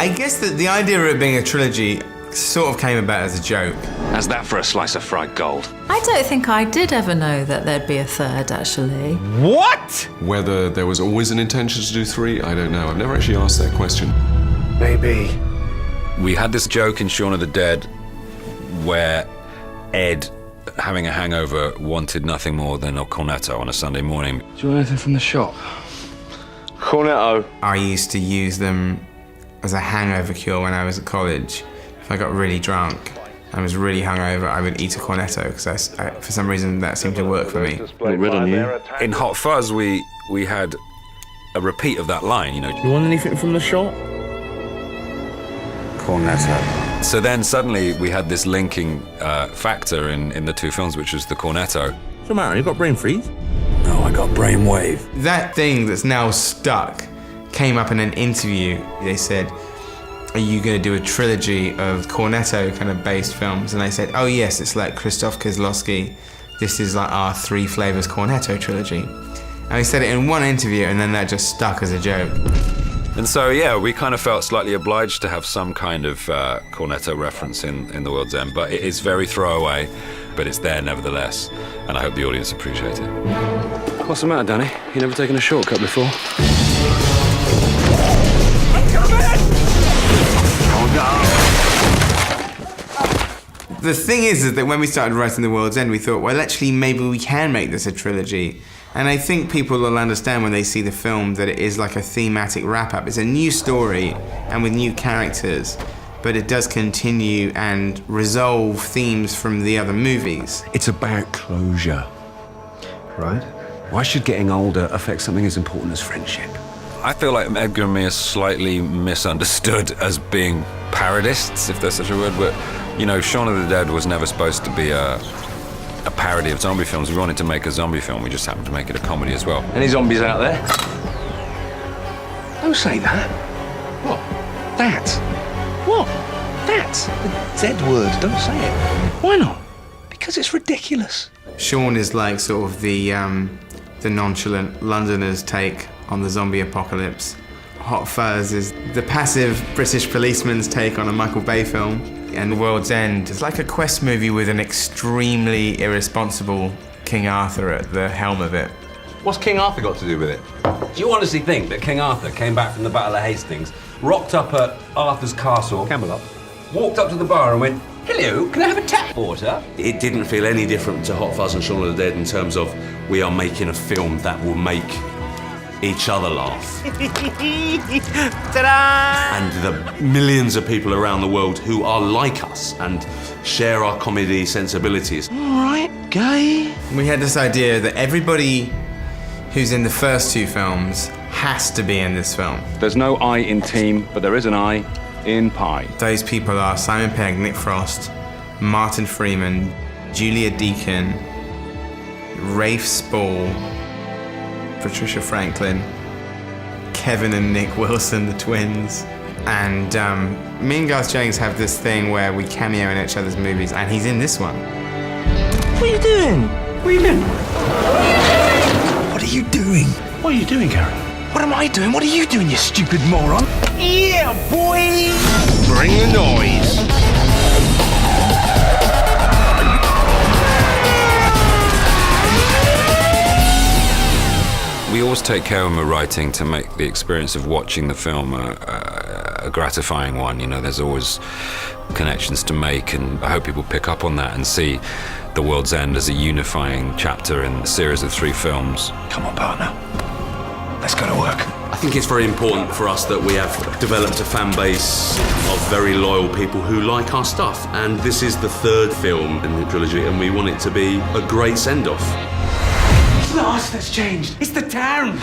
I guess that the idea of it being a trilogy sort of came about as a joke. How's that for a slice of fried gold? I don't think I did ever know that there'd be a third, actually. What? Whether there was always an intention to do 3, I don't know. I've never actually asked that question. Maybe. We had this joke in Shaun of the Dead where Ed, having a hangover, wanted nothing more than a cornetto on a Sunday morning. Do you want anything from the shop? Cornetto. I used to use them as a hangover cure when I was at college. If I got really drunk, I was really hungover, I would eat a cornetto because for some reason that seemed to work for me. Look red on you. In Hot Fuzz, we had a repeat of that line, you know. You want anything from the shop? Cornetto. So then suddenly we had this linking factor in the two films, which was the cornetto. What's the matter? You got brain freeze? No, I got brainwave. That thing that's now stuck came up in an interview. They said, are you going to do a trilogy of cornetto kind of based films? And I said, oh yes, it's like Krzysztof Kieślowski. This is like our 3 Flavours Cornetto Trilogy. And we said it in one interview and then that just stuck as a joke. And so, yeah, we kind of felt slightly obliged to have some kind of cornetto reference in The World's End, but it is very throwaway, but it's there nevertheless, and I hope the audience appreciate it. What's the matter, Danny? You never taken a shortcut before? The thing is that when we started writing The World's End, we thought, well, actually, maybe we can make this a trilogy. And I think people will understand when they see the film that it is like a thematic wrap-up. It's a new story and with new characters, but it does continue and resolve themes from the other movies. It's about closure. Right. Why should getting older affect something as important as friendship? I feel like Edgar and me are slightly misunderstood as being parodists, if there's such a word, but, you know, Shaun of the Dead was never supposed to be a parody of zombie films. We wanted to make a zombie film, we just happened to make it a comedy as well. Any zombies out there? Don't say that. What? That. What? That. The Z word. Don't say it. Why not? Because it's ridiculous. Shaun is like sort of the nonchalant Londoner's take on the zombie apocalypse. Hot Fuzz is the passive British policeman's take on a Michael Bay film. And The World's End is like a quest movie with an extremely irresponsible King Arthur at the helm of it. What's King Arthur got to do with it? Do you honestly think that King Arthur came back from the Battle of Hastings, rocked up at Arthur's castle, Camelot. walked up to the bar and went, hello, can I have a tap water? It didn't feel any different to Hot Fuzz and Shaun of the Dead in terms of we are making a film that will make each other laugh. Ta-da! And the millions of people around the world who are like us and share our comedy sensibilities. All right, gay. We had this idea that everybody who's in the first 2 films has to be in this film. There's no I in team, but there is an I in pie. Those people are Simon Pegg, Nick Frost, Martin Freeman, Julia Deakin, Rafe Spall, Patricia Franklin, Kevin and Nick Wilson, the twins. And me and Garth Jennings have this thing where we cameo in each other's movies, and he's in this one. What are you doing? What are you doing? What are you doing? What are you doing, Karen? What am I doing? What are you doing, you stupid moron? Yeah, boy! Bring the noise. We always take care when we're writing to make the experience of watching the film a gratifying one. You know, there's always connections to make, and I hope people pick up on that and see The World's End as a unifying chapter in a series of 3 films. Come on, partner. Let's go to work. I think it's very important for us that we have developed a fan base of very loyal people who like our stuff. And this is the 3rd film in the trilogy, and we want it to be a great send-off. It's not us that's changed. It's the town.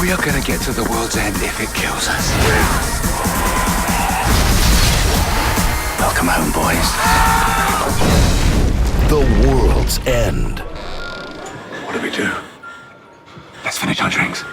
We are gonna get to the world's end if it kills us. Welcome home, boys. The World's End. What do we do? Let's finish our drinks.